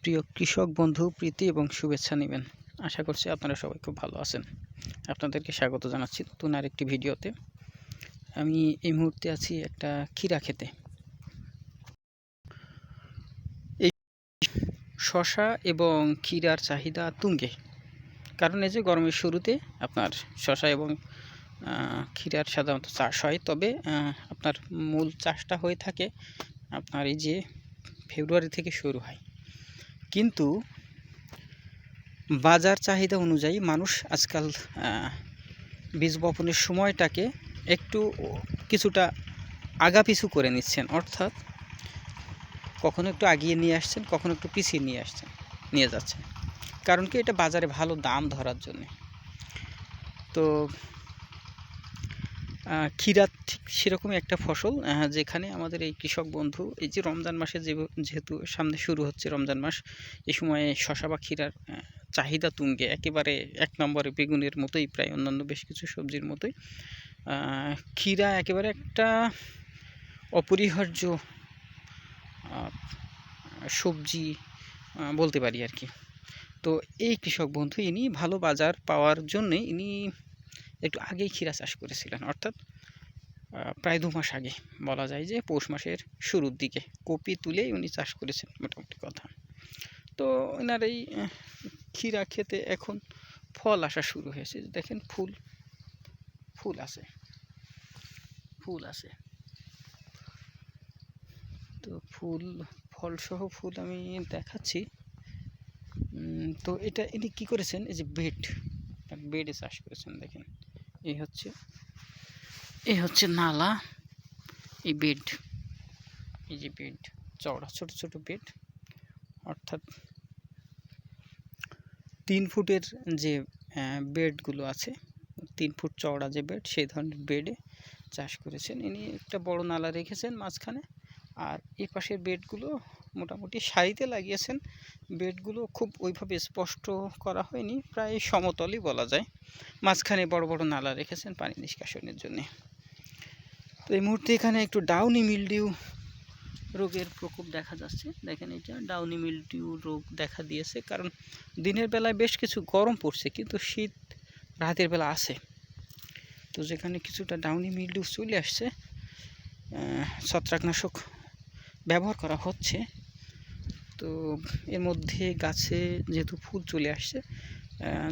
প্রিয় কৃষক বন্ধু প্রীতি এবং শুভেচ্ছা নেবেন। আশা করছি আপনারা সবাই খুব ভালো আছেন। আপনাদেরকে স্বাগত জানাচ্ছি নতুন আরেকটি ভিডিওতে। আমি এই মুহূর্তে আছি একটা ক্ষীরা ক্ষেতে। এই শশা এবং ক্ষীরার চাহিদা তুঙ্গে, কারণ এই যে গরমের শুরুতে আপনার শশা এবং ক্ষীরার সাধারণত চাষ হয়, তবে আপনার মূল চাষটা হয়ে থাকে আপনার এই যে ফেব্রুয়ারি থেকে শুরু হয়। কিন্তু বাজার চাহিদা অনুযায়ী মানুষ আজকাল বীজ বপনের সময়টাকে একটু কিছুটা আগাপিছু করে নিচ্ছেন, অর্থাৎ কখনো একটু আগিয়ে নিয়ে আসছেন, কখনো একটু পিছিয়ে নিয়ে যাচ্ছেন। কারণ কি, এটা বাজারে ভালো দাম ধরার জন্যে। তো ক্ষীরা ঠিক সেরকমই একটা ফসল, যেখানে আমাদের এই কৃষক বন্ধু এই যে রমজান মাসে যেহেতু সামনে শুরু হচ্ছে রমজান মাস, এই সময়ে শশা বা ক্ষীরার চাহিদা তুঙ্গে, একেবারে এক নম্বরে বেগুনের মতোই, প্রায় অন্যান্য বেশ কিছু সবজির মতোই ক্ষীরা একেবারে একটা অপরিহার্য সবজি বলতে পারি আর কি। তো এই কৃষক বন্ধু ইনি ভালো বাজার পাওয়ার জন্যে ইনি একটু আগেই ক্ষীরা চাষ করেছিলেন, অর্থাৎ প্রায় 2 মাস আগে, বলা যায় যে পৌষ মাসের শুরুর দিকে কপি তুলেই উনি চাষ করেছেন মোটামুটি কথা। তো এনার এই ক্ষীরা খেতে এখন ফল আসা শুরু হয়েছে। দেখেন ফুল আছে। তো ফলসহ ফুল আমি দেখাচ্ছি। তো এটা ইনি কী করেছেন, এই যে বেডে চাষ করেছেন। দেখেন, এই হচ্ছে নালা, এই যে বেড চওড়া, ছোট ছোট বেড, অর্থাৎ 3 ফুটের যে বেডগুলো আছে, 3 ফুট চওড়া যে বেড, সেই ধরনের বেডে চাষ করেছেন। ইনি একটা বড় নালা রেখেছেন মাঝখানে, আর এই পাশের বেডগুলো মোটামুটি সারিতে লাগিয়েছেন। বেডগুলো খুব ওইভাবে স্পষ্ট করা হয়নি, প্রায় সমতলই বলা যায়। মাঝখানে বড় বড় নালা রেখেছেন পানি নিষ্কাশনের জন্য। তো এই মুহূর্তে এখানে একটু ডাউনি মিলডিউ রোগের প্রকোপ দেখা যাচ্ছে। দেখেন, এটা ডাউনি মিলডিউ রোগ দেখা দিয়েছে, কারণ দিনের বেলায় বেশ কিছু গরম পড়ছে, কিন্তু শীত রাতের বেলা আছে। তো যেখানে কিছুটা ডাউনি মিলডিউ চলে আসছে, ছত্রাকনাশক ব্যবহার করা হচ্ছে। তো এর মধ্যে গাছে যেহেতু ফুল চলে আসছে,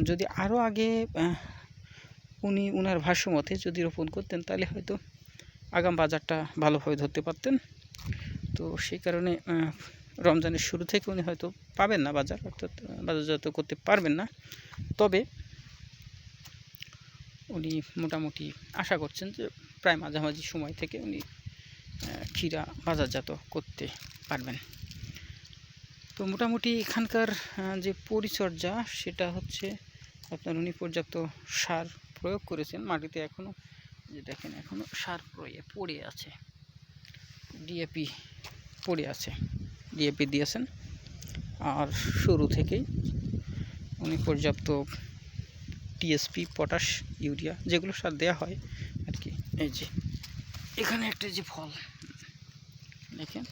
যদি আরও আগে উনি ওনার ভাষ্যমতে যদি রোপণ করতেন, তাহলে হয়তো আগাম বাজারটা ভালোভাবে ধরতে পারতেন। তো সেই কারণে রমজানের শুরু থেকে উনি হয়তো পাবেন না বাজার, অর্থাৎ বাজারজাত করতে পারবেন না। তবে উনি মোটামুটি আশা করছেন যে প্রায় মাঝামাঝি সময় থেকে উনি ক্ষীরা বাজারজাত করতে পারবেন। তো মোটামুটি এখানকার যে পরিচর্যা, সেটা হচ্ছে আপনার উনি পর্যাপ্ত সার প্রয়োগ করেছেন। মাটিতে এখনও যে দেখেন, এখনও সার পড়ে আছে, ডিএপি পড়ে আছে, ডিএপি দিয়েছেন। আর শুরু থেকেই উনি পর্যাপ্ত টিএসপি, পটাশ, ইউরিয়া, যেগুলো সার দেওয়া হয় আর কি। এই যে এখানে একটা যে ফল দেখেন,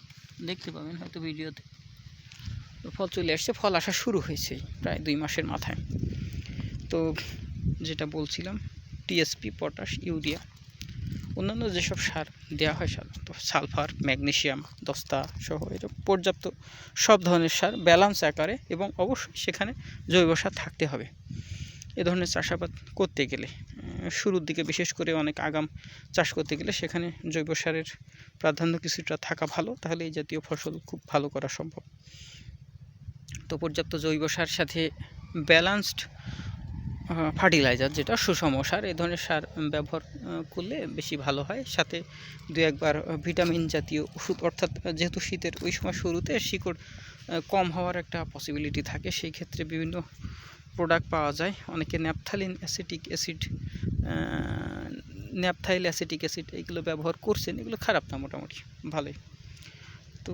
দেখতে পাবেন হয়তো ভিডিওতে, ফল চলে আসছে, ফল আসা শুরু হয়েছে প্রায় 2 মাসের মাথায়। তো যেটা বলছিলাম, টিএসপি, পটাশ, ইউরিয়া, অন্যান্য যেসব সার দেওয়া হয় সাধারণত সালফার, ম্যাগনেসিয়াম, দস্তা সহ এরকম পর্যাপ্ত সব ধরনের সার ব্যালান্স আকারে, এবং অবশ্যই সেখানে জৈব সার থাকতে হবে। এ ধরনের চাষাবাদ করতে গেলে, শুরুর দিকে বিশেষ করে অনেক আগাম চাষ করতে গেলে, সেখানে জৈব সারের প্রাধান্য কিছুটা থাকা ভালো, তাহলে এই জাতীয় ফসল খুব ভালো করা সম্ভব। তো পর্যাপ্ত জৈব সার সাথে ব্যালান্সড ফার্টিলাইজার, যেটা সুষম সার, এই ধরনের সার ব্যবহার করলে বেশি ভালো হয়। সাথে 2-1 বার ভিটামিন জাতীয় ওষুধ, অর্থাৎ যেহেতু শীতের ওই সময় শুরুতে শিকড় কম হওয়ার একটা পসিবিলিটি থাকে, সেই ক্ষেত্রে বিভিন্ন প্রোডাক্ট পাওয়া যায়। অনেকে ন্যাপথাইল অ্যাসিটিক অ্যাসিড এইগুলো ব্যবহার করছেন, এগুলো খারাপ না, মোটামুটি ভালোই। তো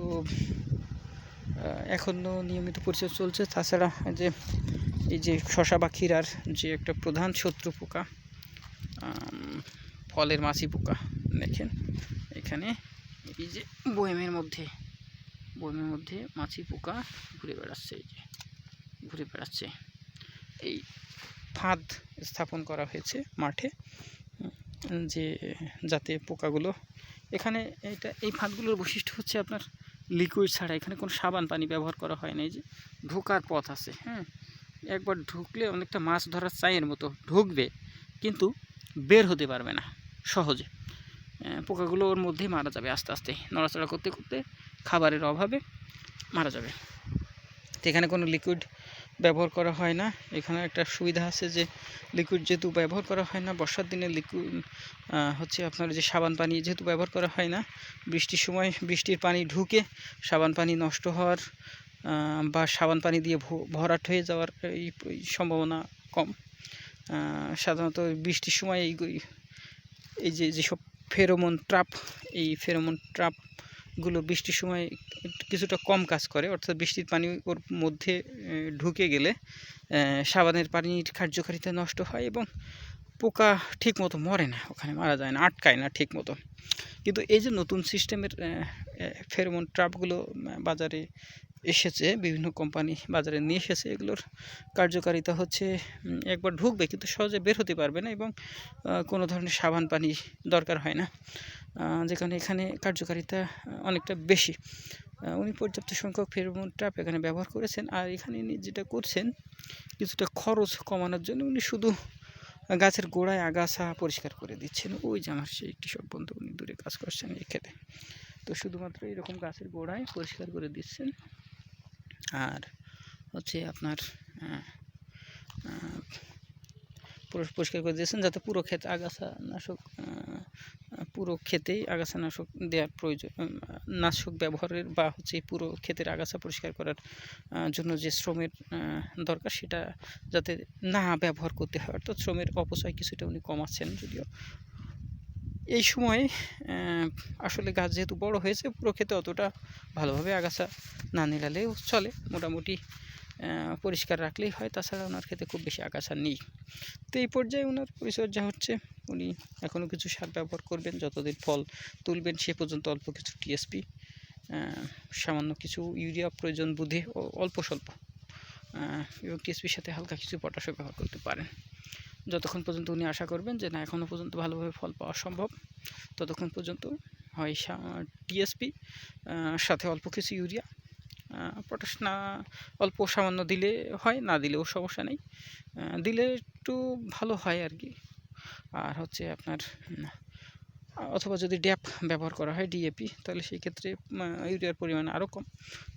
এখনও নিয়মিত পরিচর্যা চলছে। তাছাড়া এই যে শশা বা ক্ষীরার যে একটা প্রধান শত্রু পোকা, ফলের মাছি পোকা, দেখেন এখানে এই যে বয়ামের মধ্যে বনের মধ্যে মাছি পোকা ঘুরে বেড়াচ্ছে, এই যে ঘুরে বেড়াচ্ছে। এই ফাঁদ স্থাপন করা হয়েছে মাঠে, যে যাতে পোকাগুলো এখানে এই ফাঁদগুলোর বৈশিষ্ট্য হচ্ছে আপনার লিকুইড ছাড়া এখানে কোনো সাবান পানি ব্যবহার করা হয় না। এই যে ঢোকার পথ আছে, হ্যাঁ, একবার ঢুকলে অনেকটা মাছ ধরার চাইয়ের মতো ঢুকবে, কিন্তু বের হতে পারবে না সহজে। পোকাগুলো ওর মধ্যেই মারা যাবে, আস্তে আস্তে নড়াচড়া করতে করতে খাবারের অভাবে মারা যাবে। তো এখানে কোনো লিকুইড ব্যবহার করা হয় না। এখানে একটা সুবিধা আছে যে লিকুইড যেহেতু ব্যবহার করা হয় না, বর্ষার দিনে লিকুইড হচ্ছে আপনার যে সাবান পানি যেহেতু ব্যবহার করা হয় না, বৃষ্টির সময় বৃষ্টির পানি ঢুকে সাবান পানি নষ্ট হওয়ার বা সাবান পানি দিয়ে ভরাট হয়ে যাওয়ার এই সম্ভাবনা কম। সাধারণত বৃষ্টির সময় এই যেসব ফেরোমন ট্র্যাপ, এই ফেরোমন ট্র্যাপগুলো বৃষ্টির সময় কিছুটা কম কাজ করে, অর্থাৎ বৃষ্টির পানি ওর মধ্যে ঢুকে গেলে সাবানের পানির কার্যকারিতা নষ্ট হয় এবং পোকা ঠিকমতো মরে না, ওখানে মারা যায় না, আটকায় না ঠিক মতো। কিন্তু এই যে নতুন সিস্টেমের ফেরোমন ট্র্যাপগুলো বাজারে এসেছে, বিভিন্ন কোম্পানি বাজারে নিয়ে এসেছে, এগুলোর কার্যকারিতা হচ্ছে একবার ঢুকবে কিন্তু সহজে বের হতে পারবে না এবং কোনো ধরনের সাবান পানি দরকার হয় না, যেখানে এখানে কার্যকারিতা অনেকটা বেশি। উনি পর্যাপ্ত সংখ্যক ফেরোমন ট্র্যাপ এখানে ব্যবহার করেছেন। আর এখানে যেটা করছেন, কিছুটা খরচ কমানোর জন্য উনি শুধু গাছের গোড়ায় আগাছা পরিষ্কার করে দিচ্ছেন। ওই যে আমার সেই কৃষক বন্ধু, উনি দূরে কাজ করছেন এই ক্ষেতে, তো শুধুমাত্র এরকম গাছের গোড়ায় পরিষ্কার করে দিচ্ছেন। আর হচ্ছে আপনার পরিষ্কার করে দিয়েছেন যাতে পুরো ক্ষেত আগাছা নাশক, পুরো ক্ষেতেই আগাছা নাশক দেওয়ার প্রয়োজন, নাশক ব্যবহারের বা হচ্ছে পুরো ক্ষেতের আগাছা পরিষ্কার করার জন্য যে শ্রমের দরকার সেটা যাতে না ব্যবহার করতে হয়, অর্থাৎ শ্রমের অপচয় কিছুটা উনি কমাচ্ছেন। যদিও এই সময়ে আসলে গাছ যেহেতু বড় হয়েছে, পুরো ক্ষেতে অতটা ভালোভাবে আগাছা না নিড়ালেও চলে, মোটামুটি পরিষ্কার রাখলেই হয়। তাছাড়া ওনার ক্ষেতে খুব বেশি আগাছা নেই। তো এই পর্যায়ে ওনার পরিচর্যা হচ্ছে, উনি এখনও কিছু সার ব্যবহার করবেন, যতদিন ফল তুলবেন সে পর্যন্ত অল্প কিছু টিএসপি, সামান্য কিছু ইউরিয়া প্রয়োজন বুঝে ও অল্প স্বল্প, এবং টিএসপির সাথে হালকা কিছু পটাশও ব্যবহার করতে পারেন। যতক্ষণ পর্যন্ত উনি আশা করবেন যে না এখনও পর্যন্ত ভালোভাবে ফল পাওয়া সম্ভব, ততক্ষণ পর্যন্ত হয় টিএসপি সাথে অল্প কিছু ইউরিয়া, পটাশ না অল্প সামান্য দিলে হয়, না দিলেও সমস্যা নেই, দিলে একটু ভালো হয় আর কি। আর হচ্ছে আপনার অথবা যদি ড্যাপ ব্যবহার করা হয় ডিএপি, তাহলে সেই ক্ষেত্রে ইউরিয়ার পরিমাণ আরও কম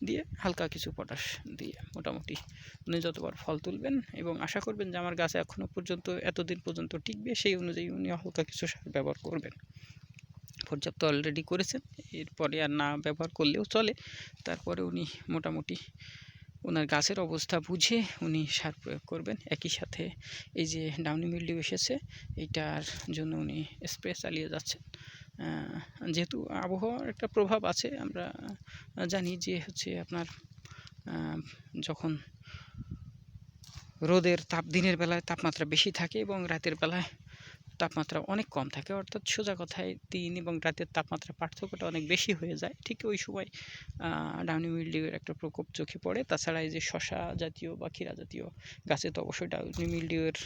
দিয়ে হালকা কিছু পটাশ দিয়ে মোটামুটি উনি যতবার ফল তুলবেন এবং আশা করবেন যে আমার গাছে এখনও পর্যন্ত এতদিন পর্যন্ত টিকবে, সেই অনুযায়ী উনি হালকা কিছু সার ব্যবহার করবেন। পর্যাপ্ত অলরেডি করেছেন, এরপরে আর না ব্যবহার করলেও চলে। তারপরে উনি মোটামুটি ওনার গাছের অবস্থা বুঝে উনি সার প্রয়োগ করবেন। একই সাথে এই যে ডাউনি মিল্ডিউ এসেছে, এইটার জন্য উনি স্প্রে চালিয়ে যাচ্ছেন। যেহেতু আবহাওয়ার একটা প্রভাব আছে, আমরা জানি যে হচ্ছে আপনার যখন রোদের তাপ দিনের বেলায় তাপমাত্রা বেশি থাকে এবং রাতের বেলায় তাপমাত্রা অনেক কম থাকে, অর্থাৎ সোজা কথায় দিন এবং রাতের তাপমাত্রা পার্থক্যটা অনেক বেশি হয়ে যায়, ঠিক ওই সময় ডাউনি মিল্ডিউয়ের একটা প্রকোপ চোখে পড়ে। তাছাড়া এই যে শশা জাতীয় বা ক্ষীরা জাতীয় গাছে তো অবশ্যই ডাউনি মিল্ডিউয়ের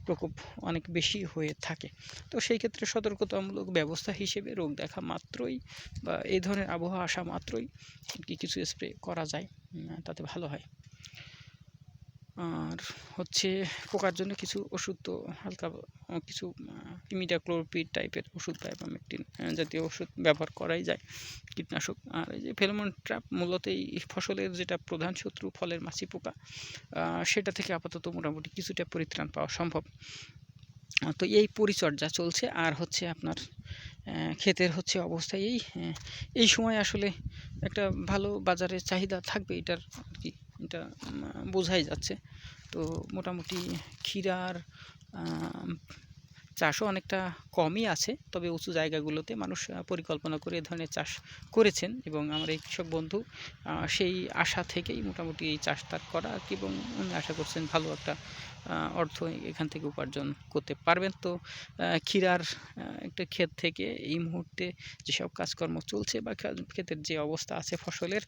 প্রকোপ অনেক বেশি হয়ে থাকে। তো সেই ক্ষেত্রে সতর্কতামূলক ব্যবস্থা হিসেবে রোগ দেখা মাত্রই বা এই ধরনের আবহাওয়া আসা মাত্রই কিছু স্প্রে করা যায়, তাতে ভালো হয়। আর হচ্ছে পোকার জন্য কিছু ওষুধ তো হালকা কিছু ইমিডাক্লোপিড টাইপের ওষুধ বা ইভামেকটিন জাতীয় ওষুধ ব্যবহার করাই যায়, কীটনাশক। আর এই যে ফেরোমন ট্র্যাপ মূলত এই ফসলের যেটা প্রধান শত্রু ফলের মাছি পোকা, সেটা থেকে আপাতত মোটামুটি কিছুটা পরিত্রাণ পাওয়া সম্ভব। তো এই পরিচর্যা চলছে। আর হচ্ছে আপনার ক্ষেতের হচ্ছে অবস্থা এই সময় আসলে একটা ভালো বাজারে চাহিদা থাকবে এটার আর কি, এটা বোঝাই যাচ্ছে। তো মোটামুটি ক্ষীরার চাষও অনেকটা কমই আছে, তবে উঁচু জায়গাগুলোতে মানুষ পরিকল্পনা করে এ ধরনের চাষ করেছেন এবং আমার এই কৃষক বন্ধু সেই আশা থেকেই মোটামুটি এই চাষ তার করা এবং উনি আশা করছেন ভালো একটা অর্থ এখান থেকে উপার্জন করতে পারবেন। তো ক্ষীরার একটা ক্ষেত থেকে এই মুহূর্তে যেসব কাজকর্ম চলছে বা ক্ষেতের যে অবস্থা আছে ফসলের,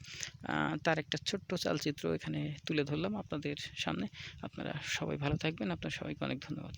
তার একটা ছোট্ট চালচিত্র এখানে তুলে ধরলাম আপনাদের সামনে। আপনারা সবাই ভালো থাকবেন, আপনার সবাইকে অনেক ধন্যবাদ।